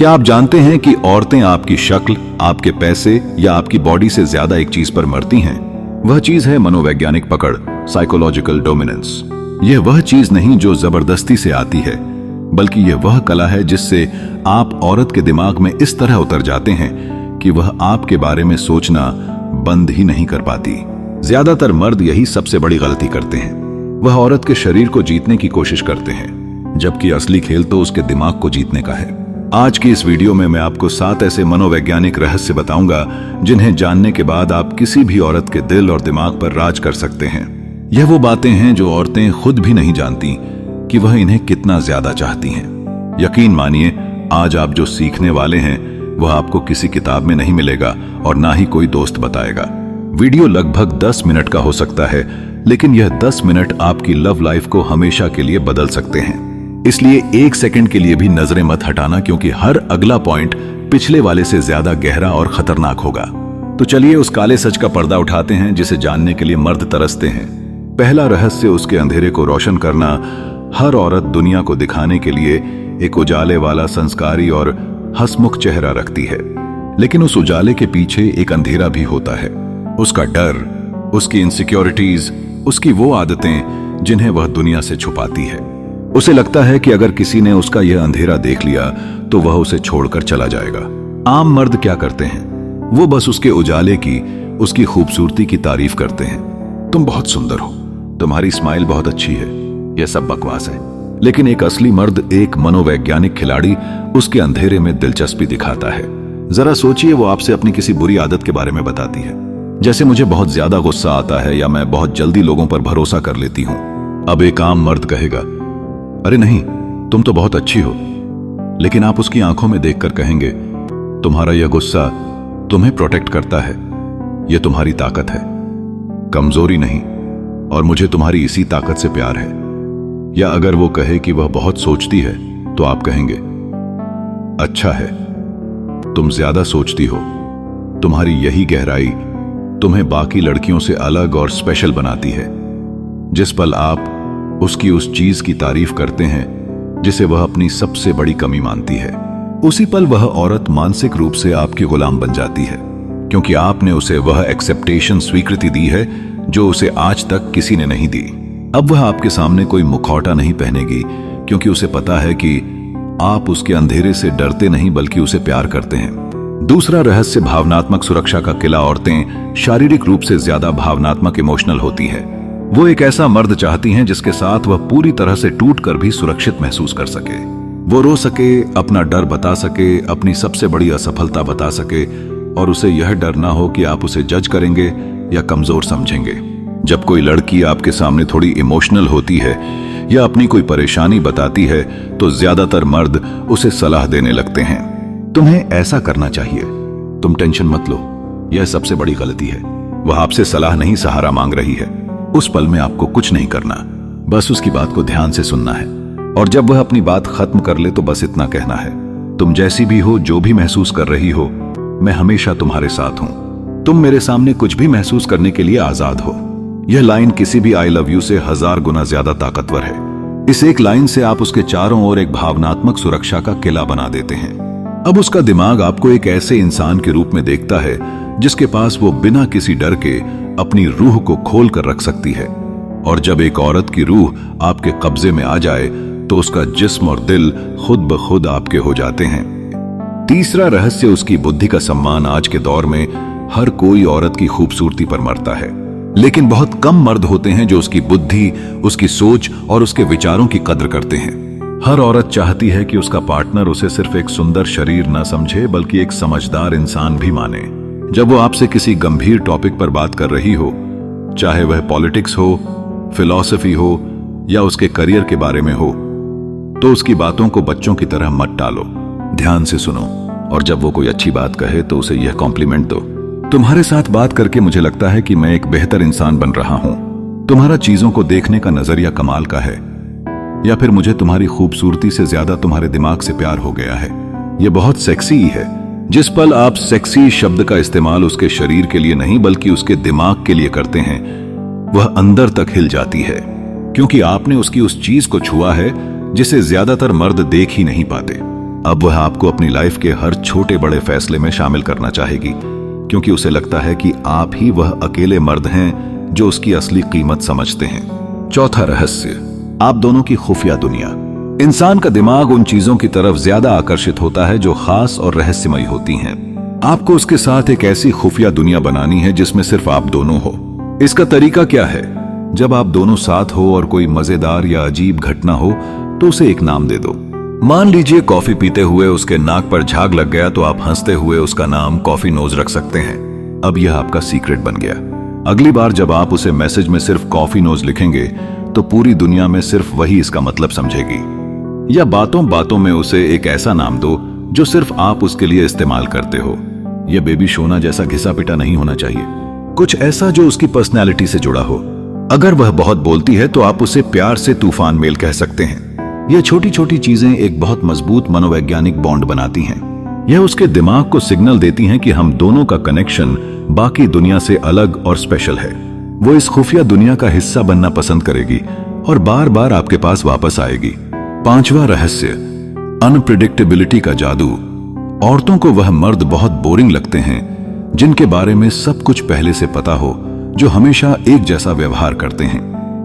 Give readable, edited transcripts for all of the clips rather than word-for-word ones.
क्या आप जानते हैं कि औरतें आपकी शक्ल, आपके पैसे या आपकी बॉडी से ज्यादा एक चीज पर मरती हैं? वह चीज है मनोवैज्ञानिक पकड़, साइकोलॉजिकल डोमिनेंस। यह वह चीज नहीं जो जबरदस्ती से आती है, बल्कि यह वह कला है जिससे आप औरत के दिमाग में इस तरह उतर जाते हैं कि वह आपके बारे में सोचना बंद ही नहीं कर पाती। ज्यादातर मर्द यही सबसे बड़ी गलती करते हैं। वह औरत के शरीर को जीतने की कोशिश करते हैं, जबकि असली खेल तो उसके दिमाग को जीतने का है। आज की इस वीडियो में मैं आपको 7 ऐसे मनोवैज्ञानिक रहस्य बताऊंगा जिन्हें जानने के बाद आप किसी भी औरत के दिल और दिमाग पर राज कर सकते हैं। यह वो बातें हैं जो औरतें खुद भी नहीं जानती कि वह इन्हें कितना ज्यादा चाहती हैं। यकीन मानिए, आज आप जो सीखने वाले हैं वह आपको किसी किताब में नहीं मिलेगा और ना ही कोई दोस्त बताएगा। वीडियो लगभग 10 मिनट का हो सकता है, लेकिन यह 10 मिनट आपकी लव लाइफ को हमेशा के लिए बदल सकते हैं। इसलिए 1 सेकंड के लिए भी नजरें मत हटाना, क्योंकि हर अगला पॉइंट पिछले वाले से ज्यादा गहरा और खतरनाक होगा। तो चलिए उस काले सच का पर्दा उठाते हैं जिसे जानने के लिए मर्द तरसते हैं। पहला रहस्य, उसके अंधेरे को रोशन करना। हर औरत दुनिया को दिखाने के लिए एक उजाले वाला, संस्कारी और हंसमुख चेहरा रखती है, लेकिन उस उजाले के पीछे एक अंधेरा भी होता है। उसका डर, उसकी इनसिक्योरिटीज, उसकी वो आदतें जिन्हें वह दुनिया से छुपाती है। उसे लगता है कि अगर किसी ने उसका यह अंधेरा देख लिया तो वह उसे छोड़कर चला जाएगा। आम मर्द क्या करते हैं? वो बस उसके उजाले की, उसकी खूबसूरती की तारीफ करते हैं। तुम बहुत सुंदर हो, तुम्हारी स्माइल बहुत अच्छी है। यह सब बकवास है। लेकिन एक असली मर्द, एक मनोवैज्ञानिक खिलाड़ी, उसके अंधेरे में दिलचस्पी दिखाता है। जरा सोचिए, वो आपसे अपनी किसी बुरी आदत के बारे में बताती है, जैसे मुझे बहुत ज्यादा गुस्सा आता है या मैं बहुत जल्दी लोगों पर भरोसा कर लेती हूं। अब एक आम मर्द कहेगा, अरे नहीं, तुम तो बहुत अच्छी हो। लेकिन आप उसकी आंखों में देखकर कहेंगे, तुम्हारा यह गुस्सा तुम्हें प्रोटेक्ट करता है, यह तुम्हारी ताकत है, कमजोरी नहीं, और मुझे तुम्हारी इसी ताकत से प्यार है। या अगर वो कहे कि वह बहुत सोचती है, तो आप कहेंगे, अच्छा है, तुम ज्यादा सोचती हो, तुम्हारी यही गहराई तुम्हें बाकी लड़कियों से अलग और स्पेशल बनाती है। जिस पल आप उसकी उस चीज की तारीफ करते हैं जिसे वह अपनी सबसे बड़ी कमी मानती है, उसी पल वह औरत मानसिक रूप से आपकी गुलाम बन जाती है, क्योंकि आपने उसे वह एक्सेप्टेशन, स्वीकृति दी है जो उसे आज तक किसी ने नहीं दी। अब वह आपके सामने कोई मुखौटा नहीं पहनेगी, क्योंकि उसे पता है कि आप उसके अंधेरे से डरते नहीं बल्कि उसे प्यार करते हैं। दूसरा रहस्य, भावनात्मक सुरक्षा का किला। औरतें शारीरिक रूप से ज्यादा भावनात्मक, इमोशनल होती है। वो एक ऐसा मर्द चाहती हैं जिसके साथ वह पूरी तरह से टूटकर भी सुरक्षित महसूस कर सके। वो रो सके, अपना डर बता सके, अपनी सबसे बड़ी असफलता बता सके, और उसे यह डर ना हो कि आप उसे जज करेंगे या कमजोर समझेंगे। जब कोई लड़की आपके सामने थोड़ी इमोशनल होती है या अपनी कोई परेशानी बताती है, तो ज्यादातर मर्द उसे सलाह देने लगते हैं। तुम्हें ऐसा करना चाहिए, तुम टेंशन मत लो। यह सबसे बड़ी गलती है। वह आपसे सलाह नहीं, सहारा मांग रही है। उस पल में आपको कुछ नहीं करना, बस उसकी बात को ध्यान से सुनना है, और जब वह अपनी बात खत्म कर ले तो बस इतना कहना है, तुम जैसी भी हो, जो भी महसूस कर रही हो, मैं हमेशा तुम्हारे साथ हूं। तुम मेरे सामने कुछ भी महसूस करने के लिए आजाद हो। यह लाइन किसी भी आई लव यू से 1000 गुना ज्यादा ताकतवर है। इस एक लाइन से आप उसके चारों ओर एक भावनात्मक सुरक्षा का किला बना देते हैं। अब उसका दिमाग आपको एक ऐसे इंसान के रूप में देखता है जिसके पास वो बिना किसी डर के अपनी रूह को खोल कर रख सकती है। और जब एक औरत की रूह आपके कब्जे में आ जाए तो उसका जिस्म और दिल खुद ब खुद आपके हो जाते हैं। तीसरा रहस्य, उसकी बुद्धि का सम्मान। आज के दौर में हर कोई औरत की खूबसूरती पर मरता है, लेकिन बहुत कम मर्द होते हैं जो उसकी बुद्धि, उसकी सोच और उसके विचारों की कद्र करते हैं। हर औरत चाहती है कि उसका पार्टनर उसे सिर्फ एक सुंदर शरीर न समझे, बल्कि एक समझदार इंसान भी माने। जब वो आपसे किसी गंभीर टॉपिक पर बात कर रही हो, चाहे वह पॉलिटिक्स हो, फिलॉसफी हो या उसके करियर के बारे में हो, तो उसकी बातों को बच्चों की तरह मत टालो, ध्यान से सुनो, और जब वो कोई अच्छी बात कहे तो उसे यह कॉम्प्लीमेंट दो, तुम्हारे साथ बात करके मुझे लगता है कि मैं एक बेहतर इंसान बन रहा हूं। तुम्हारा चीजों को देखने का नजरिया कमाल का है। या फिर मुझे तुम्हारी खूबसूरती से ज्यादा तुम्हारे दिमाग से प्यार हो गया है। यह बहुत सेक्सी है। जिस पल आप सेक्सी शब्द का इस्तेमाल उसके शरीर के लिए नहीं बल्कि उसके दिमाग के लिए करते हैं, वह अंदर तक हिल जाती है, क्योंकि आपने उसकी उस चीज को छुआ है जिसे ज्यादातर मर्द देख ही नहीं पाते। अब वह आपको अपनी लाइफ के हर छोटे बड़े फैसले में शामिल करना चाहेगी, क्योंकि उसे लगता है कि आप ही वह अकेले मर्द हैं जो उसकी असली कीमत समझते हैं। चौथा रहस्य, आप दोनों की खुफिया दुनिया। इंसान का दिमाग उन चीजों की तरफ ज्यादा आकर्षित होता है जो खास और रहस्यमयी होती हैं। आपको उसके साथ एक ऐसी खुफिया दुनिया बनानी है जिसमें सिर्फ आप दोनों हो। इसका तरीका क्या है? जब आप दोनों साथ हो और कोई मजेदार या अजीब घटना हो तो उसे एक नाम दे दो। मान लीजिए कॉफी पीते हुए उसके नाक पर झाग लग गया तो आप हंसते हुए उसका नाम कॉफी नोज रख सकते हैं। अब यह आपका सीक्रेट बन गया। अगली बार जब आप उसे मैसेज में सिर्फ कॉफी नोज लिखेंगे तो पूरी दुनिया में सिर्फ वही इसका मतलब समझेगी। या बातों बातों में उसे एक ऐसा नाम दो जो सिर्फ आप उसके लिए इस्तेमाल करते हो। यह बेबी सोना जैसा घिसा पिटा नहीं होना चाहिए, कुछ ऐसा जो उसकी पर्सनैलिटी से जुड़ा हो। अगर वह बहुत बोलती है तो आप उसे प्यार से तूफान मेल कह सकते हैं। यह छोटी छोटी चीजें एक बहुत मजबूत मनोवैज्ञानिक बॉन्ड बनाती हैं। यह उसके दिमाग को सिग्नल देती हैं कि हम दोनों का कनेक्शन बाकी दुनिया से अलग और स्पेशल है। वो इस खुफिया दुनिया का हिस्सा बनना पसंद करेगी और बार बार आपके पास वापस आएगी। पांचवा रहस्य, अनप्रिडिक्टेबिलिटी का जादू। औरतों को वह मर्द बहुत बोरिंग लगते हैं जिनके बारे में सब कुछ पहले से पता हो, जो हमेशा एक जैसा व्यवहार करते हैं,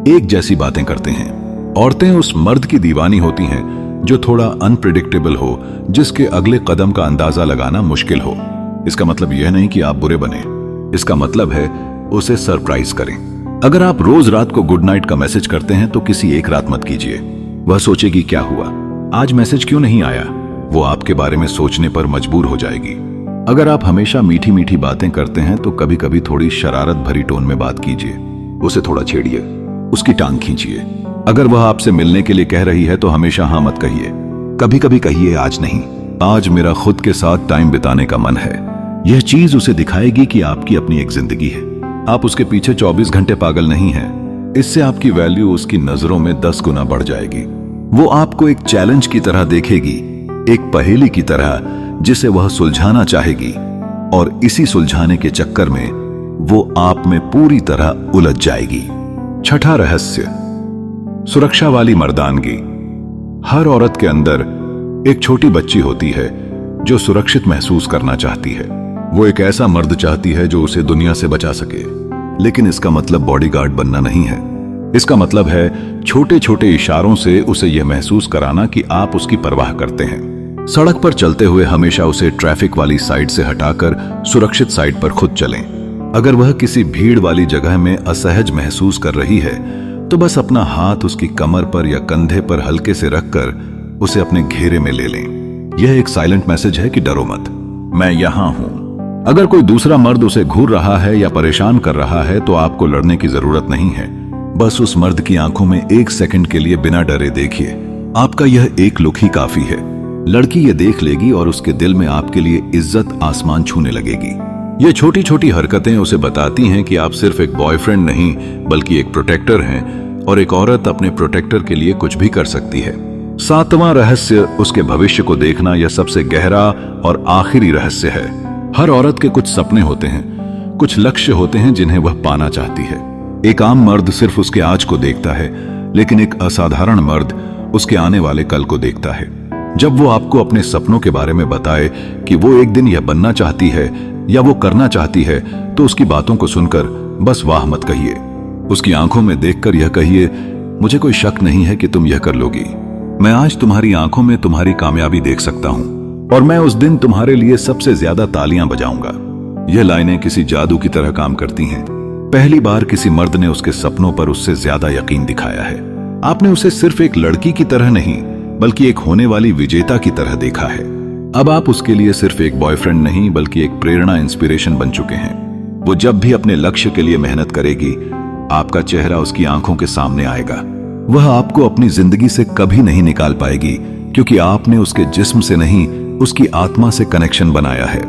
एक जैसी बातें करते हैं। औरतें उस मर्द की दीवानी होती हैं जो थोड़ा अनप्रिडिक्टेबल हो, जिसके अगले कदम का अंदाजा लगाना मुश्किल हो। इसका मतलब यह नहीं कि आप बुरे बने, इसका मतलब है उसे सरप्राइज करें। अगर आप रोज रात को गुड नाइट का मैसेज करते हैं तो किसी एक रात मत कीजिए। वह सोचेगी क्या हुआ, आज मैसेज क्यों नहीं आया। वो आपके बारे में सोचने पर मजबूर हो जाएगी। अगर आप हमेशा मीठी मीठी बातें करते हैं तो कभी कभी थोड़ी शरारत भरी टोन में बात कीजिए। उसे थोड़ा छेड़िए, उसकी टांग खींचिए। अगर वह आपसे मिलने के लिए कह रही है तो हमेशा हाँ मत कहिए, कभी कभी कहिए आज नहीं, आज मेरा खुद के साथ टाइम बिताने का मन है। यह चीज उसे दिखाएगी कि आपकी अपनी एक जिंदगी है, आप उसके पीछे 24 घंटे पागल नहीं हैं। इससे आपकी वैल्यू उसकी नजरों में 10 गुना बढ़ जाएगी। वो आपको एक चैलेंज की तरह देखेगी, एक पहेली की तरह जिसे वह सुलझाना चाहेगी, और इसी सुलझाने के चक्कर में वो आप में पूरी तरह उलझ जाएगी। छठा रहस्य, सुरक्षा वाली मर्दानगी। हर औरत के अंदर एक छोटी बच्ची होती है जो सुरक्षित महसूस करना चाहती है। वो एक ऐसा मर्द चाहती है जो उसे दुनिया से बचा सके। लेकिन इसका मतलब बॉडीगार्ड बनना नहीं है। इसका मतलब है छोटे छोटे इशारों से उसे यह महसूस कराना कि आप उसकी परवाह करते हैं। सड़क पर चलते हुए हमेशा उसे ट्रैफिक वाली साइड से हटाकर सुरक्षित साइड पर खुद चलें। अगर वह किसी भीड़ वाली जगह में असहज महसूस कर रही है तो बस अपना हाथ उसकी कमर पर या कंधे पर हल्के से रखकर उसे अपने घेरे में ले लें। यह एक साइलेंट मैसेज है कि डरो मत, मैं यहां हूं। अगर कोई दूसरा मर्द उसे घूर रहा है या परेशान कर रहा है तो आपको लड़ने की जरूरत नहीं है। बस उस मर्द की आंखों में 1 सेकंड के लिए बिना डरे देखिए। आपका यह एक लुक ही काफी है। लड़की यह देख लेगी और उसके दिल में आपके लिए इज्जत आसमान छूने लगेगी। ये छोटी छोटी हरकतें उसे बताती हैं कि आप सिर्फ एक बॉयफ्रेंड नहीं बल्कि एक प्रोटेक्टर हैं, और एक औरत अपने प्रोटेक्टर के लिए कुछ भी कर सकती है। 7वां रहस्य, उसके भविष्य को देखना। यह सबसे गहरा और आखिरी रहस्य है। हर औरत के कुछ सपने होते हैं, कुछ लक्ष्य होते हैं जिन्हें वह पाना चाहती है। एक आम मर्द सिर्फ उसके आज को देखता है, लेकिन एक असाधारण मर्द उसके आने वाले कल को देखता है। जब वो आपको अपने सपनों के बारे में बताए कि वो एक दिन यह बनना चाहती है या वो करना चाहती है, तो उसकी बातों को सुनकर बस वाह मत कहिए। उसकी आंखों में देखकर यह कहिए, मुझे कोई शक नहीं है कि तुम यह कर लोगी। मैं आज तुम्हारी आंखों में तुम्हारी कामयाबी देख सकता हूं, और मैं उस दिन तुम्हारे लिए सबसे ज्यादा तालियां बजाऊंगा। यह लाइनें किसी जादू की तरह काम करती हैं। पहली बार किसी मर्द ने उसके सपनों पर उससे ज्यादा यकीन दिखाया है। आपने उसे सिर्फ एक लड़की की तरह नहीं बल्कि एक होने वाली विजेता की तरह देखा है। अब आप उसके लिए सिर्फ एक बॉयफ्रेंड नहीं बल्कि एक प्रेरणा, इंस्पिरेशन बन चुके हैं। वो जब भी अपने लक्ष्य के लिए मेहनत करेगी, आपका चेहरा उसकी आंखों के सामने आएगा। वह आपको अपनी जिंदगी से कभी नहीं निकाल पाएगी, क्योंकि आपने उसके जिस्म से नहीं उसकी आत्मा से कनेक्शन बनाया है।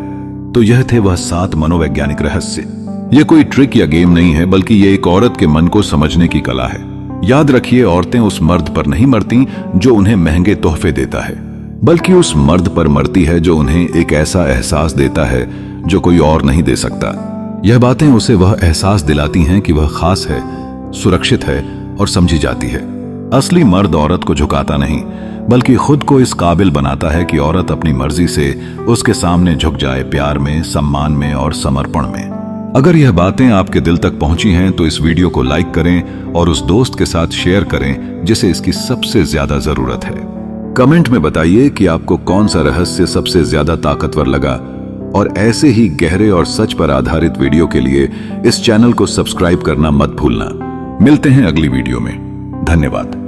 तो यह थे वह 7 मनोवैज्ञानिक रहस्य। यह कोई ट्रिक या गेम नहीं है, बल्कि यह एक औरत के मन को समझने की कला है। याद रखिए, औरतें उस मर्द पर नहीं मरती जो उन्हें महंगे तोहफे देता है, बल्कि उस मर्द पर मरती है जो उन्हें एक ऐसा एहसास देता है जो कोई और नहीं दे सकता। यह बातें उसे वह एहसास दिलाती हैं कि वह खास है, सुरक्षित है और समझी जाती है। असली मर्द औरत को झुकाता नहीं बल्कि खुद को इस काबिल बनाता है कि औरत अपनी मर्जी से उसके सामने झुक जाए, प्यार में, सम्मान में और समर्पण में। अगर यह बातें आपके दिल तक पहुंची हैं तो इस वीडियो को लाइक करें और उस दोस्त के साथ शेयर करें जिसे इसकी सबसे ज्यादा जरूरत है। कमेंट में बताइए कि आपको कौन सा रहस्य सबसे ज्यादा ताकतवर लगा, और ऐसे ही गहरे और सच पर आधारित वीडियो के लिए इस चैनल को सब्सक्राइब करना मत भूलना। मिलते हैं अगली वीडियो में। धन्यवाद।